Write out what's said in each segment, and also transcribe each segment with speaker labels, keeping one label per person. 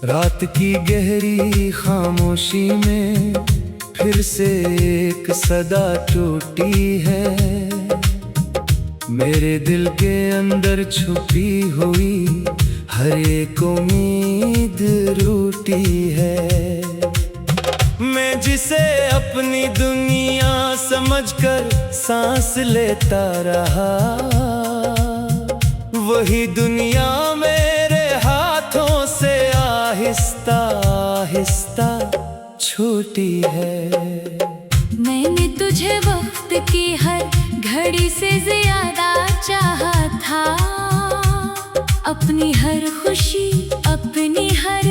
Speaker 1: रात की गहरी खामोशी में फिर से एक सदा टूटी है। मेरे दिल के अंदर छुपी हुई हर एक उम्मीद रूठी है। मैं जिसे अपनी दुनिया समझकर सांस लेता रहा, वही दुनिया मेरे हाथों से आहिस्ता आहिस्ता छूटी है।
Speaker 2: मैंने तुझे वक्त की हर घड़ी से ज्यादा चाहा था, अपनी हर खुशी अपनी हर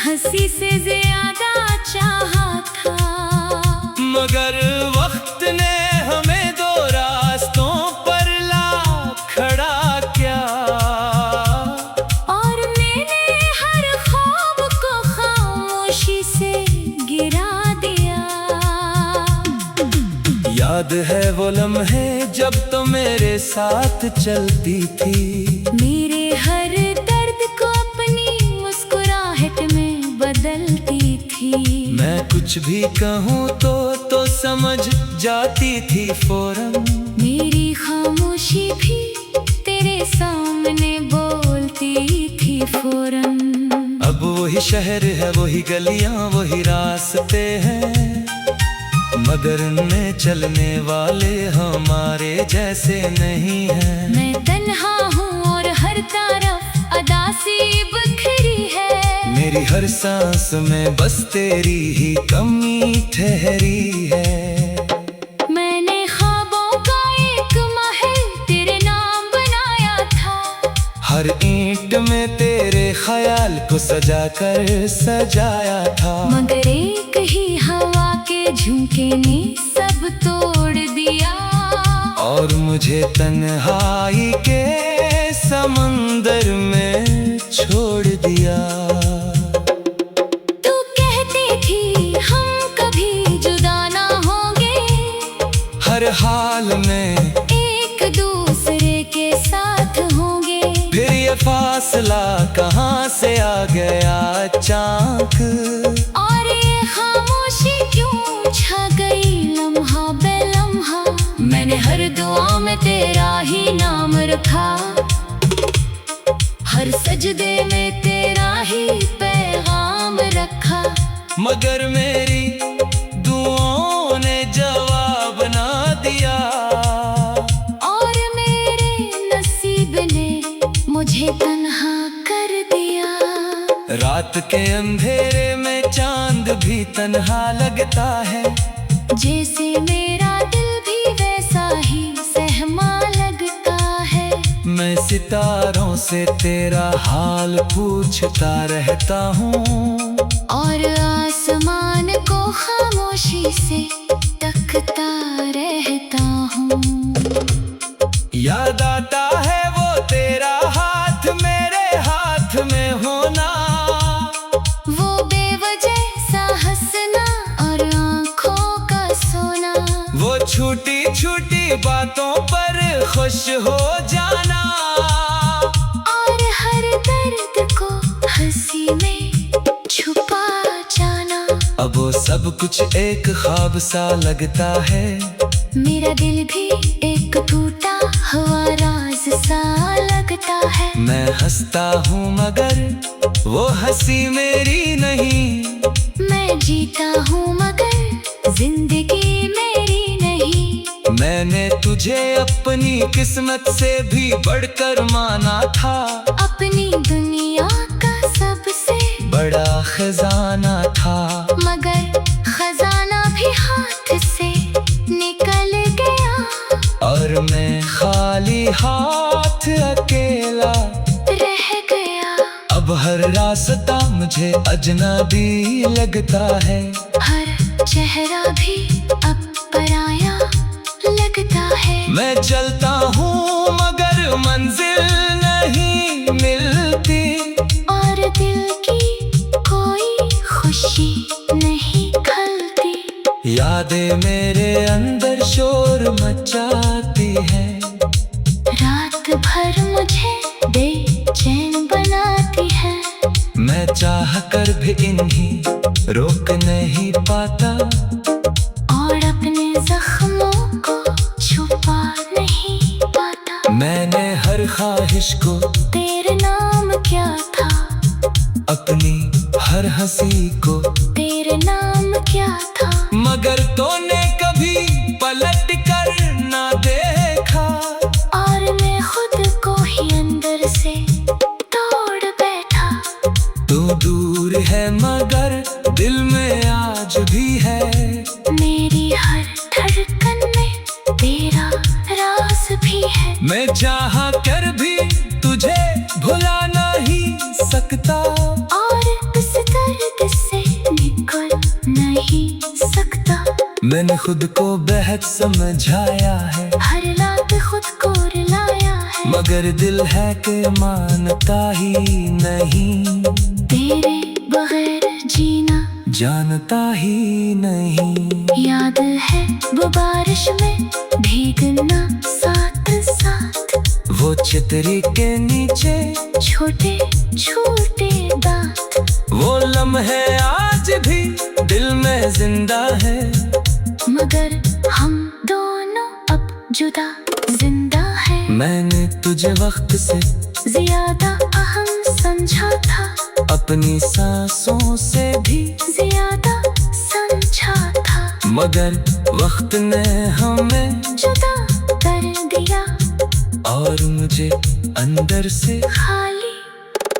Speaker 2: हंसी से ज्यादा चाहा था।
Speaker 1: मगर वक्त ने हमें दो रास्तों पर ला खड़ा किया,
Speaker 2: और मैंने हर ख्वाब को खामोशी से गिरा दिया।
Speaker 1: याद है वो लम्हे जब तो मेरे साथ चलती थी,
Speaker 2: मेरे हर दर्द को अपनी मुस्कुराहट में बदलती थी।
Speaker 1: मैं कुछ भी कहूँ तो समझ जाती थी फौरन,
Speaker 2: मेरी खामोशी भी तेरे सामने बोलती थी फौरन।
Speaker 1: अब वही शहर है, वही गलियां, वही रास्ते हैं, मगर उनमें चलने वाले हमारे जैसे नहीं हैं।
Speaker 2: मैं तन्हा हूँ और हर तरफ अदासी बिखरी है,
Speaker 1: मेरी हर सांस में बस तेरी ही कमी ठहरी है।
Speaker 2: मैंने ख्वाबों का एक महल तेरे नाम बनाया था,
Speaker 1: हर ईंट में तेरे ख्याल को सजाकर सजाया था।
Speaker 2: मगर एक ही हवा के झोंके ने सब तोड़ दिया,
Speaker 1: और मुझे तन्हाई के समंदर में छोड़ दिया।
Speaker 2: तू कहती थी हम कभी जुदा ना होंगे,
Speaker 1: हर हाल में
Speaker 2: एक दूसरे के साथ होंगे।
Speaker 1: फिर ये फासला कहाँ से आ गया अचानक,
Speaker 2: और ये खामोशी क्यों छा गई लम्हा बे लम्हा। मैंने हर दुआ में तेरा ही नाम रखा, हर सजदे में तेरा ही पैगाम रखा।
Speaker 1: मगर मेरी दुआओं ने जवाब ना दिया,
Speaker 2: और मेरे नसीब ने मुझे तन्हा कर दिया।
Speaker 1: रात के अंधेरे में चांद भी तन्हा लगता है,
Speaker 2: जैसे मेरा दिल भी वैसा ही सहमा लगता है।
Speaker 1: मैं सितारों से तेरा हाल पूछता रहता हूँ,
Speaker 2: और आसमान को खामोशी से तकता रहता हूँ।
Speaker 1: याद आता है वो तेरा हाथ मेरे हाथ में होना,
Speaker 2: वो बेवजह सा हंसना और आँखों का सोना,
Speaker 1: वो छोटी छोटी बातों पर खुश हो जाना,
Speaker 2: और हर दर्द को हंसी में छुपा जाना।
Speaker 1: अब वो सब कुछ एक ख्वाब सा लगता है,
Speaker 2: मेरा दिल भी एक टूटा हुआ राज सा लगता है।
Speaker 1: मैं हंसता हूँ मगर वो हंसी मेरी नहीं,
Speaker 2: मैं जीता हूँ मगर जिंदगी मेरी नहीं।
Speaker 1: मैंने तुझे अपनी किस्मत से भी बढ़कर माना था,
Speaker 2: अपनी दुनिया का सबसे
Speaker 1: बड़ा खजाना था।
Speaker 2: मगर खजाना भी हाथ से निकल गया,
Speaker 1: और मैं खाली हाथ अकेला
Speaker 2: रह गया।
Speaker 1: अब हर रास्ता मुझे अजनबी लगता है,
Speaker 2: हर चेहरा भी अब पराया लगता है।
Speaker 1: मैं चलता हूँ मगर मंजिल नहीं मिलती,
Speaker 2: और दिल की कोई खुशी नहीं खलती।
Speaker 1: यादें मेरे अंदर शोर मचाती है, रात
Speaker 2: भर मुझे बेचैन बनाती है।
Speaker 1: है चाह कर भी इन्हीं रोक नहीं पाता,
Speaker 2: और अपने जख्मों को छुपा नहीं पाता।
Speaker 1: मैंने हर ख्वाहिश को
Speaker 2: तेरे नाम क्या था,
Speaker 1: अपनी हर हंसी को
Speaker 2: तेरे नाम क्या था,
Speaker 1: मगर तूने कभी पलट कर ना देखा।
Speaker 2: और मैं खुद को ही अंदर से तोड़ बैठा।
Speaker 1: तू दूर है मगर दिल में आज भी है,
Speaker 2: मेरी हर धड़कन में तेरा राज भी है।
Speaker 1: मैं चाह कर भी तुझे भुला नहीं सकता,
Speaker 2: और इस दर्द से निकल नहीं सकता।
Speaker 1: मैंने खुद को बेहद समझाया है,
Speaker 2: हर रात खुद को रुलाया है,
Speaker 1: मगर दिल है कि मानता ही नहीं,
Speaker 2: तेरे बगैर जीना
Speaker 1: जानता ही नहीं।
Speaker 2: याद है वो बारिश में भीगना साथ साथ,
Speaker 1: वो छतरी के नीचे
Speaker 2: छोटे छोटे दांत,
Speaker 1: वो लम्हे आज भी दिल में जिंदा है,
Speaker 2: मगर हम दोनों अब जुदा जिंदा है।
Speaker 1: मैंने तुझे वक्त से
Speaker 2: ज्यादा अहम समझा था,
Speaker 1: अपनी सांसों से भी
Speaker 2: ज्यादा समझा था,
Speaker 1: मगर वक्त ने हमें
Speaker 2: जुदा कर दिया,
Speaker 1: और मुझे अंदर से
Speaker 2: खाली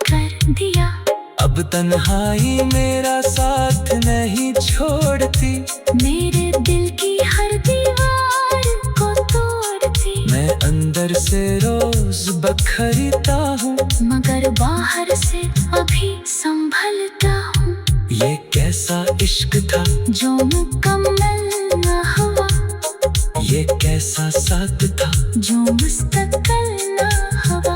Speaker 2: कर दिया।
Speaker 1: अब तन्हाई मेरा साथ नहीं छोड़ती,
Speaker 2: मेरे दिल की हर दीवार को तोड़ती,
Speaker 1: मैं अंदर से रोज बखरता हूँ,
Speaker 2: मगर बाहर से अभी संभलता हूँ।
Speaker 1: ये कैसा इश्क था
Speaker 2: जो मुकम्मल न हुआ,
Speaker 1: ये कैसा साथ था
Speaker 2: जो मुस्तकिल न हुआ,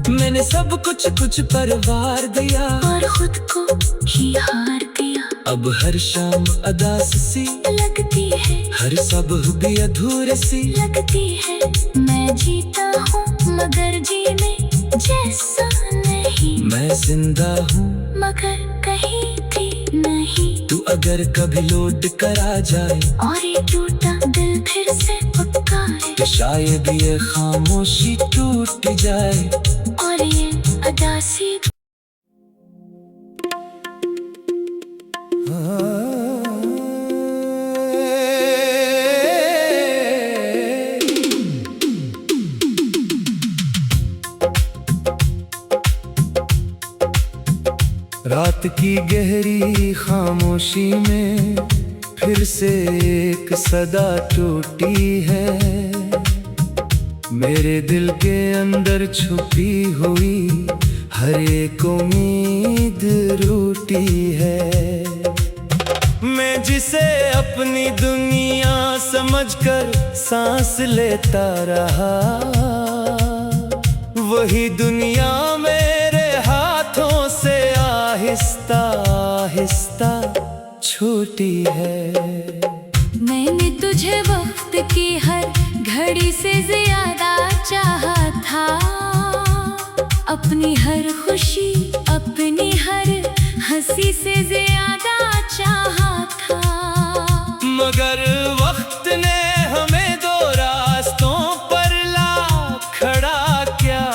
Speaker 1: मैंने सब कुछ पर वार दिया,
Speaker 2: और खुद को ही हार दिया।
Speaker 1: अब हर शाम अदास सी
Speaker 2: लगती है,
Speaker 1: हर सब भी अधूरे सी
Speaker 2: लगती है, मैं जीता हूँ मगर जीने जैसा नहीं,
Speaker 1: मैं जिंदा हूँ
Speaker 2: मगर कहीं भी नहीं।
Speaker 1: तू अगर कभी लौट कर आ जाए,
Speaker 2: और ये टूटा दिल फिर से पुकारे,
Speaker 1: तो शायद ये खामोशी टूट जाए,
Speaker 2: और ये अदासी
Speaker 1: रात की गहरी खामोशी में फिर से एक सदा टूटी है, मेरे दिल के अंदर छुपी हुई हर एक उम्मीद रूठी है। मैं जिसे अपनी दुनिया समझकर सांस लेता रहा, वही दुनिया मेरे हाथों से आहिस्ता आहिस्ता छूटी है।
Speaker 2: मैंने तुझे वक्त की हर घड़ी से ज्यादा चाहा था, अपनी हर खुशी अपनी हर हंसी से ज्यादा चाहा था,
Speaker 1: मगर वक्त ने हमें दो रास्तों पर ला खड़ा किया,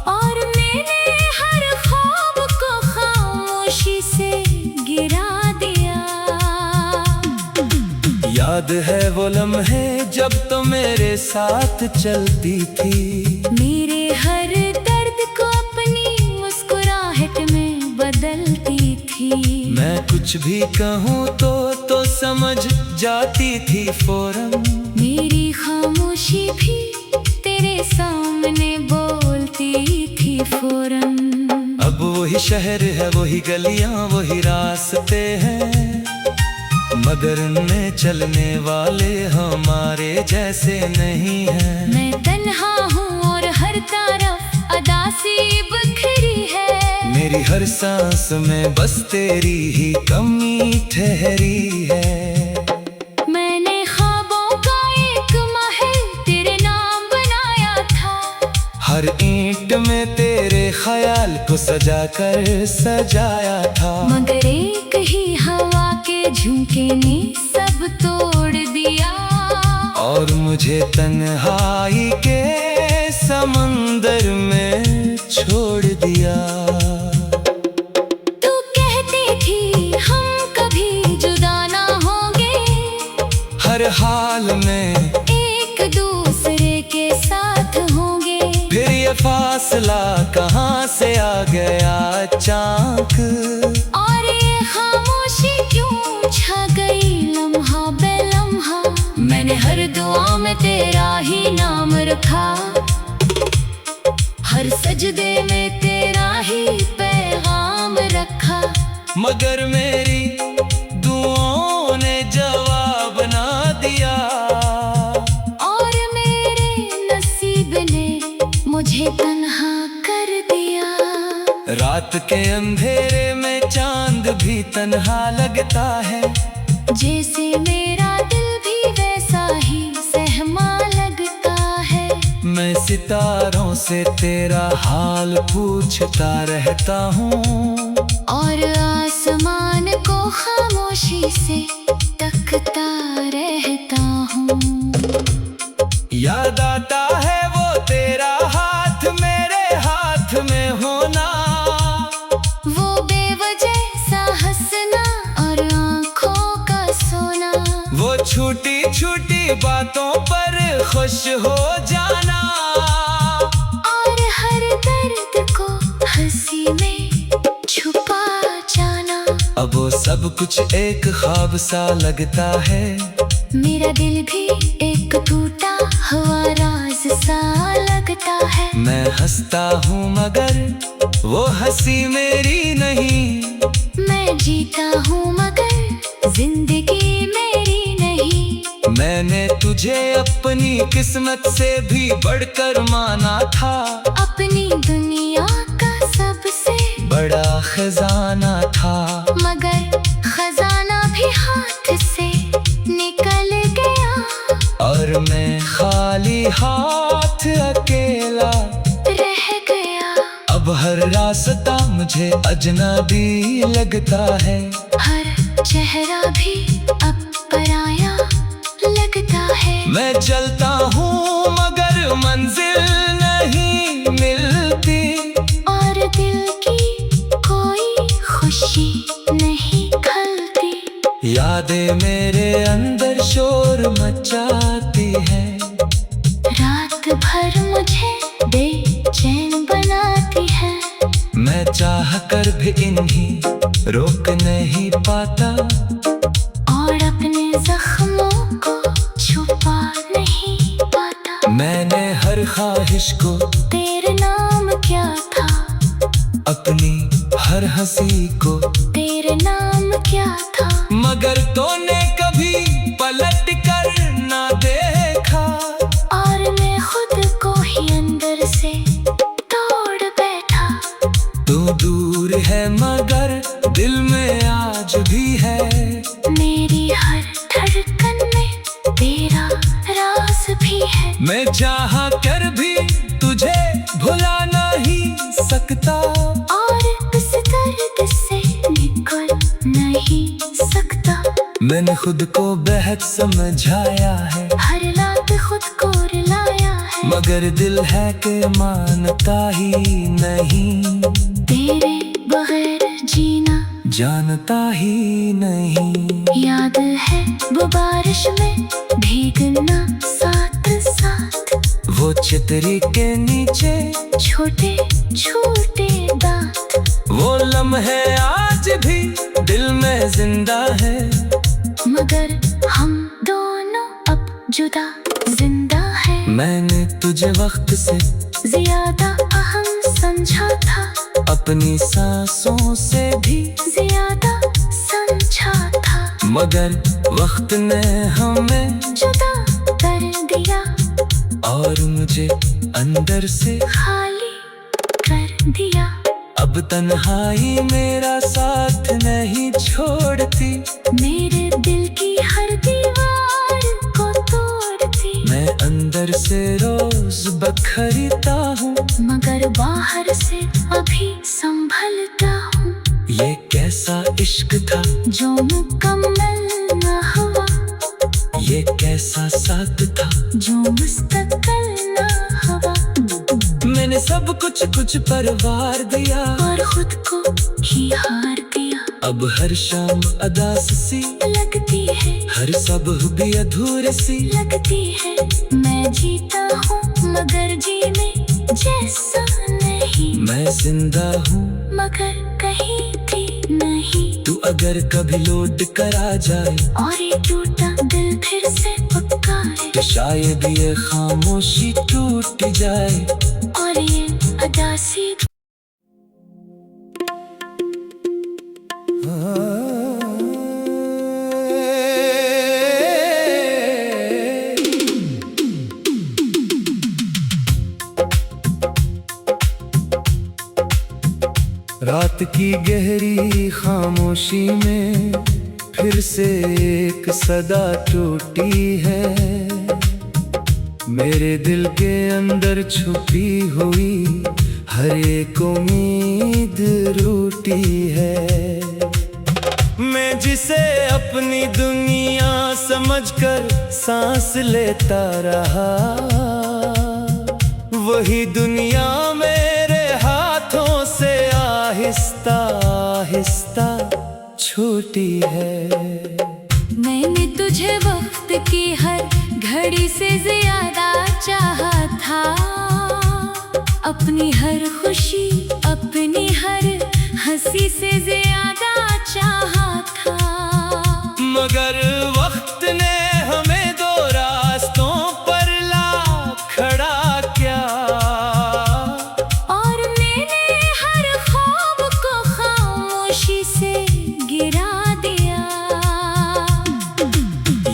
Speaker 2: और मैंने हर ख्वाब को खामोशी से गिरा दिया।
Speaker 1: याद है वो लम्हे जब तो मेरे साथ चलती थी,
Speaker 2: मेरे हर दर्द को अपनी मुस्कुराहट में बदलती थी,
Speaker 1: मैं कुछ भी कहूँ तो समझ जाती थी फौरन,
Speaker 2: मेरी खामोशी भी तेरे सामने बोलती थी फौरन।
Speaker 1: अब वही शहर है वही गलियां वही रास्ते हैं, मगर उनमें चलने वाले हमारे जैसे नहीं हैं।
Speaker 2: मैं तन्हा हूँ और हर तरफ अदासी बिखरी है,
Speaker 1: मेरी हर सांस में बस तेरी ही कमी ठहरी है।
Speaker 2: मैंने ख्वाबों का एक महल तेरे नाम बनाया था,
Speaker 1: हर ईंट में तेरे ख्याल को सजा कर सजाया था,
Speaker 2: मगर एक ही हवा के झुमके ने सब तोड़ दिया।
Speaker 1: और मुझे तन्हाई के समंदर में छोड़ दिया।
Speaker 2: तू कहती थी हम कभी जुदा ना होंगे,
Speaker 1: हर हाल में
Speaker 2: एक दूसरे के साथ होंगे।
Speaker 1: फिर ये फासला कहाँ से आ गया अचानक,
Speaker 2: और ये खामोशी क्यों छा गई लम्हा बे लम्हा। मैंने हर दुआ में तेरा ही नाम रखा, हर सजदे में तेरा ही पैगाम रखा।
Speaker 1: मगर मेरी दुआओं ने जवाब ना दिया,
Speaker 2: और मेरे नसीब ने मुझे तन्हा कर दिया।
Speaker 1: रात के अंधेरे में चांद भी तन्हा लगता है,
Speaker 2: जैसे मेरा दिल भी वैसा ही सहमा लगता है।
Speaker 1: मैं सितारों से तेरा हाल पूछता रहता हूँ,
Speaker 2: और आसमान को खामोशी से तकता रहता हूँ।
Speaker 1: याद आता है वो तेरा हाथ मेरे हाथ में होना,
Speaker 2: वो बेवजह सा हंसना और आँखों का सोना।
Speaker 1: वो छोटी छोटी बातों पर खुश हो जाना,
Speaker 2: और हर दर्द को हंसी में छुपा जाना।
Speaker 1: अब वो सब कुछ एक ख्वाब सा लगता है,
Speaker 2: मेरा दिल भी एक टूटा हुआ राज सा लगता है।
Speaker 1: मैं हंसता हूँ मगर वो हंसी मेरी नहीं,
Speaker 2: मैं जीता हूँ मगर जिंदगी मेरी नहीं।
Speaker 1: मैंने तुझे अपनी किस्मत से भी बढ़कर माना था,
Speaker 2: अपनी दुनिया का सबसे
Speaker 1: बड़ा खजाना था।
Speaker 2: मगर खजाना भी हाथ से निकल गया,
Speaker 1: और मैं खाली हाथ अकेला
Speaker 2: रह गया।
Speaker 1: अब हर रास्ता मुझे अजनबी लगता है,
Speaker 2: हर चेहरा भी अब पराया लगता है।
Speaker 1: मैं चलता हूँ मगर मंजिल नहीं मिलती,
Speaker 2: और दिल की कोई खुशी नहीं खलती।
Speaker 1: यादें मेरे अंदर शोर मचाती है,
Speaker 2: रात भर मुझे बेचैन बनाती है।
Speaker 1: मैं चाह कर भी इन्हीं रोक नहीं पाता,
Speaker 2: और अपने जख्मों को छुपा नहीं पाता।
Speaker 1: मैंने हर ख्वाहिश को
Speaker 2: तेरे नाम क्या था,
Speaker 1: अपनी हर हंसी को
Speaker 2: तेरे नाम क्या था।
Speaker 1: मगर तूने कभी पलट कर ना देखा,
Speaker 2: और मैं खुद को ही अंदर से तोड़ बैठा।
Speaker 1: तू दूर है मगर दिल में आज भी है,
Speaker 2: मेरी हर धड़कन में तेरा राज भी है।
Speaker 1: मैं चाह कर भी तुझे भुला नहीं सकता,
Speaker 2: और इस दर्द से निकल नहीं सकता।
Speaker 1: मैंने खुद को बेहद समझाया है,
Speaker 2: हर रात खुद को रुलाया है।
Speaker 1: मगर दिल है कि मानता ही नहीं,
Speaker 2: तेरे बगैर जीना
Speaker 1: जानता ही नहीं।
Speaker 2: याद है वो बारिश में भीगना साथ साथ,
Speaker 1: वो चितरी के नीचे
Speaker 2: छोटे छोटे दांत।
Speaker 1: वो लम्हे आज भी दिल में जिंदा है,
Speaker 2: मगर हम दोनों अब जुदा जिंदा है।
Speaker 1: मैंने तुझे वक्त से
Speaker 2: ज्यादा अहम समझा था,
Speaker 1: अपनी सांसों से भी
Speaker 2: ज्यादा समझा था।
Speaker 1: मगर वक्त ने हमें
Speaker 2: जुदा कर दिया,
Speaker 1: और मुझे अंदर से
Speaker 2: खाली कर दिया।
Speaker 1: अब तन्हाई मेरा साथ नहीं छोड़ती,
Speaker 2: मेरे दिल की हर दीवार को तोड़ती।
Speaker 1: मैं अंदर से रोज बखरता हूँ,
Speaker 2: मगर बाहर से अभी संभलता हूँ।
Speaker 1: ये कैसा इश्क था
Speaker 2: जो मुकम्मल न हुआ,
Speaker 1: ये कैसा साथ था
Speaker 2: जो मुस्तकिल न हुआ।
Speaker 1: मैंने सब कुछ पर वार दिया
Speaker 2: और खुद को ही हार दिया।
Speaker 1: अब हर शाम अदास सी
Speaker 2: लगती है,
Speaker 1: हर सुबह भी अधूरी सी
Speaker 2: लगती है। मैं जीता हूँ मगर जीने जैसा नहीं।
Speaker 1: मैं जिंदा हूँ
Speaker 2: मगर कहीं थी नहीं।
Speaker 1: तू अगर कभी लौट कर आ जाए
Speaker 2: और ये टूटा दिल फिर से पुकारे,
Speaker 1: तो शायद ये खामोशी टूट जाए।
Speaker 2: और ये अदासी
Speaker 1: रात की गहरी खामोशी में फिर से एक सदा टूटी है। मेरे दिल के अंदर छुपी हुई हर एक उम्मीद रूठी है। मैं जिसे अपनी दुनिया समझकर सांस लेता रहा, वही दुनिया मेरे हाथों से आहिस्ता आहिस्ता छूटी है।
Speaker 2: मैंने तुझे वक्त की हर घड़ी से ज्यादा चाहा था। अपनी हर खुशी, अपनी हर हंसी से ज्यादा चाहा था।
Speaker 1: मगर वक्त ने हमें दो रास्तों पर ला खड़ा किया।
Speaker 2: और मैंने हर ख्वाब को खामोशी से गिरा दिया।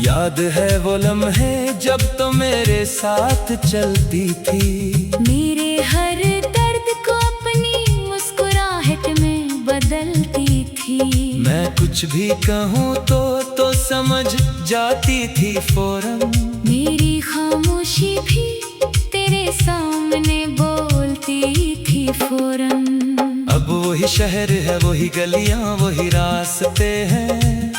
Speaker 1: याद है वो लम्हे जब तो मेरे साथ चलती थी।
Speaker 2: मेरे हर दर्द को अपनी मुस्कुराहट में बदलती थी।
Speaker 1: मैं कुछ भी कहूँ तो समझ जाती थी फौरन।
Speaker 2: मेरी खामोशी भी तेरे सामने बोलती थी फौरन।
Speaker 1: अब वही शहर है, वही गलियां, वही रास्ते हैं,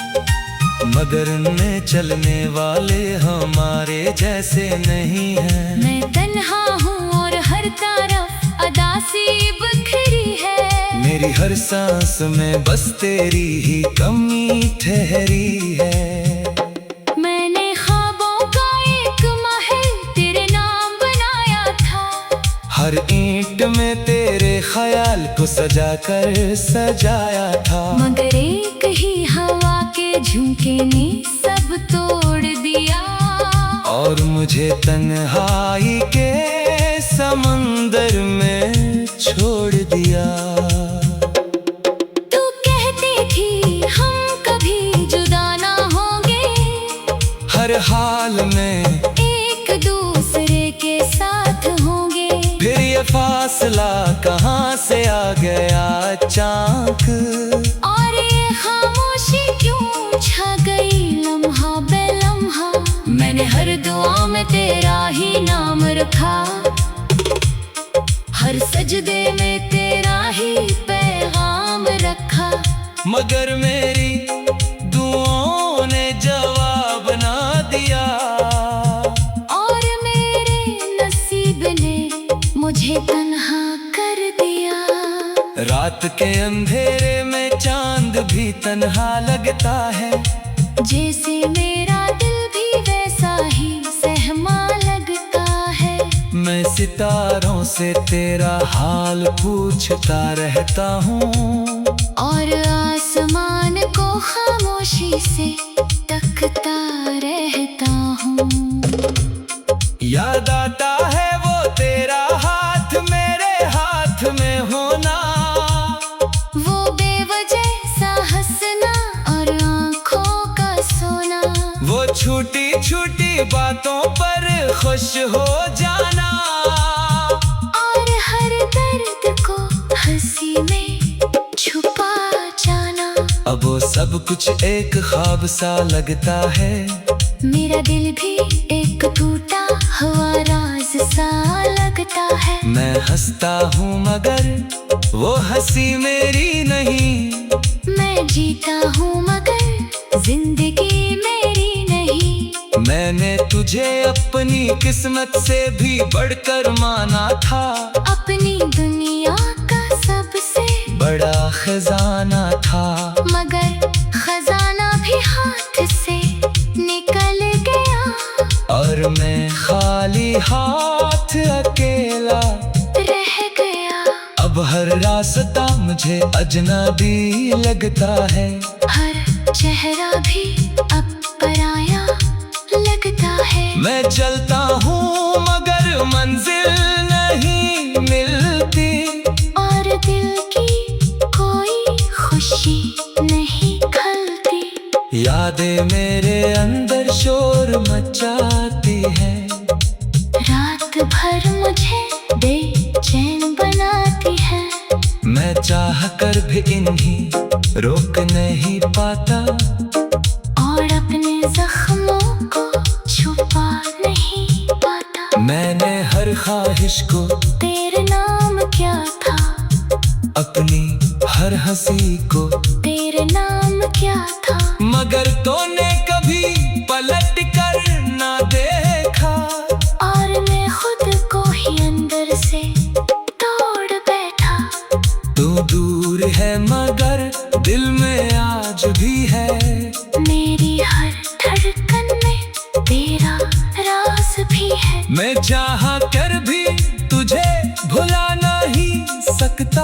Speaker 1: मगर उनमें चलने वाले हमारे जैसे नहीं हैं।
Speaker 2: मैं तन्हा हूँ और हर तरफ अदासी बिखरी है।
Speaker 1: मेरी हर सांस में बस तेरी ही कमी ठहरी है।
Speaker 2: मैंने ख्वाबों का एक महल तेरे नाम बनाया था।
Speaker 1: हर ईंट में तेरे ख्याल को सजा कर सजाया था।
Speaker 2: मगर एक ही हवा के झुमके ने सब तोड़ दिया।
Speaker 1: और मुझे तन्हाई के समंदर में छोड़ दिया।
Speaker 2: तू कहती थी हम कभी जुदा ना होंगे,
Speaker 1: हर हाल में
Speaker 2: एक दूसरे के साथ होंगे।
Speaker 1: फिर ये फासला कहाँ से आ गया अचानक।
Speaker 2: और ये खामोशी क्यों छा गई लम्हा बे लम्हा। मैंने हर दुआ में तेरा ही नाम रखा, हर सजदे में तेरा ही पैगाम रखा।
Speaker 1: मगर मेरी दुआओं ने जवाब ना दिया।
Speaker 2: और मेरे नसीब ने मुझे तन्हा कर दिया।
Speaker 1: रात के अंधेरे में चांद भी तन्हा लगता है।
Speaker 2: जैसे मेरा दिल भी वैसा ही सहमा लगता है।
Speaker 1: मैं सितारों से तेरा हाल पूछता रहता हूँ।
Speaker 2: और आसमान को खामोशी से तकता रहता हूँ।
Speaker 1: याद आता है वो तेरा हाथ मेरे हाथ में होना।
Speaker 2: वो बेवजह सा हंसना और आँखों का सोना।
Speaker 1: वो छोटी छोटी बातों पर खुश हो जाना।
Speaker 2: और हर दर्द को हंसी में छुपा जाना।
Speaker 1: अब वो सब कुछ एक ख्वाब सा लगता है।
Speaker 2: मेरा दिल भी एक टूटा हुआ राज सा लगता है।
Speaker 1: मैं हंसता हूँ मगर वो हंसी मेरी नहीं।
Speaker 2: मैं जीता हूँ मगर जिंदगी मेरी नहीं।
Speaker 1: मैंने तुझे अपनी किस्मत से भी बढ़कर माना था।
Speaker 2: अपनी दुनिया का सबसे
Speaker 1: बड़ा खजाना था,
Speaker 2: मगर खजाना भी हाथ से निकल गया।
Speaker 1: और मैं खाली हाथ अकेला
Speaker 2: रह गया।
Speaker 1: अब हर रास्ता मुझे अजनबी लगता है।
Speaker 2: हर चेहरा भी अब पराया लगता है।
Speaker 1: मैं चलता हूँ मगर मंजिल नहीं मिलती।
Speaker 2: और दिल की कोई खुशी नहीं खलती।
Speaker 1: यादें मेरे अंदर शोर मचाती है।
Speaker 2: रात भर मुझे बेचैन बनाती है।
Speaker 1: मैं चाह कर भी इन्हीं रोक नहीं पाता।
Speaker 2: और अपने जख्मों को छुपा नहीं पाता।
Speaker 1: मैंने हर ख्वाहिश को
Speaker 2: तेरे नाम क्या था।
Speaker 1: अपनी हर हंसी को
Speaker 2: तेरे नाम क्या था।
Speaker 1: मगर तूने कभी पलट कर ना देखा।
Speaker 2: और मैं खुद को ही अंदर से तोड़ बैठा।
Speaker 1: तू दूर है मगर दिल में आज भी है।
Speaker 2: मेरी हर धड़कन में तेरा राज भी है।
Speaker 1: मैं चाह कर भी तुझे भुला नहीं सकता।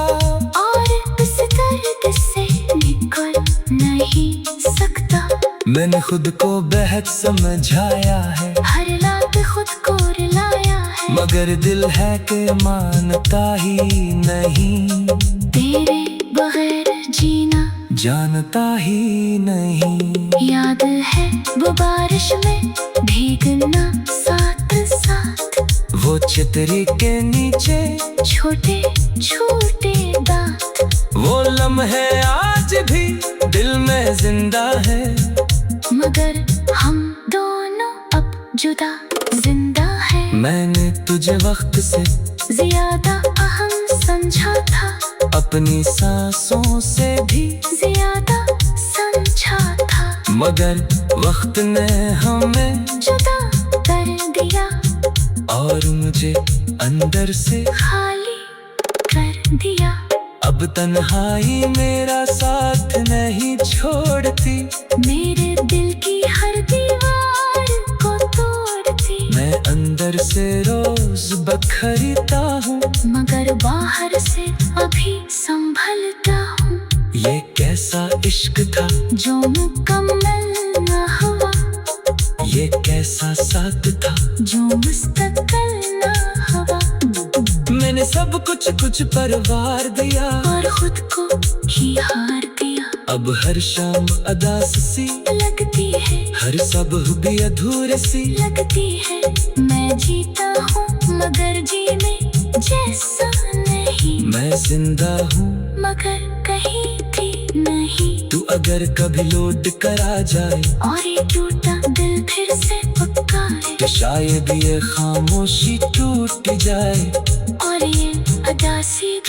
Speaker 2: और इस दर्द से निकल नहीं सकता।
Speaker 1: मैंने खुद को बेहद समझाया है।
Speaker 2: हर रात खुद को रुलाया है।
Speaker 1: मगर दिल है कि मानता ही नहीं।
Speaker 2: तेरे बगैर जीना
Speaker 1: जानता ही नहीं।
Speaker 2: याद है वो बारिश में भीगना साथ साथ।
Speaker 1: वो छतरी के नीचे
Speaker 2: छोटे छोटे दांत।
Speaker 1: वो लम्हे आज भी दिल में जिंदा है।
Speaker 2: मगर हम दोनों अब जुदा जिंदा है।
Speaker 1: मैंने तुझे वक्त से
Speaker 2: ज्यादा अहम समझा था।
Speaker 1: अपनी सांसों से भी
Speaker 2: ज्यादा समझा था।
Speaker 1: मगर वक्त ने हमें
Speaker 2: जुदा कर दिया।
Speaker 1: और मुझे अंदर से
Speaker 2: खाली कर दिया।
Speaker 1: अब तन्हाई मेरा साथ नहीं छोड़ती।
Speaker 2: मेरे दिल की हर दीवार को तोड़ती।
Speaker 1: मैं अंदर से रोज बखरता हूँ।
Speaker 2: मगर बाहर से अभी संभलता हूँ।
Speaker 1: ये कैसा इश्क था
Speaker 2: जो मुकम्मल न हुआ।
Speaker 1: ये कैसा साथ था
Speaker 2: जो मुस्तकिल न हुआ।
Speaker 1: मैंने सब कुछ पर वार दिया।
Speaker 2: और खुद को ही हार दिया।
Speaker 1: अब हर शाम अदास सी
Speaker 2: लगती है।
Speaker 1: हर सब भी अधूरे सी
Speaker 2: लगती है। मैं जीता हूँ मगर जीने जैसा नहीं।
Speaker 1: मैं जिंदा हूँ
Speaker 2: मगर कहीं भी नहीं।
Speaker 1: तू अगर कभी लौट कर आ जाए।
Speaker 2: और ये टूटा दिल फिर से पुकारे।
Speaker 1: तो शायद ये खामोशी टूट जाए।
Speaker 2: और ये अदासी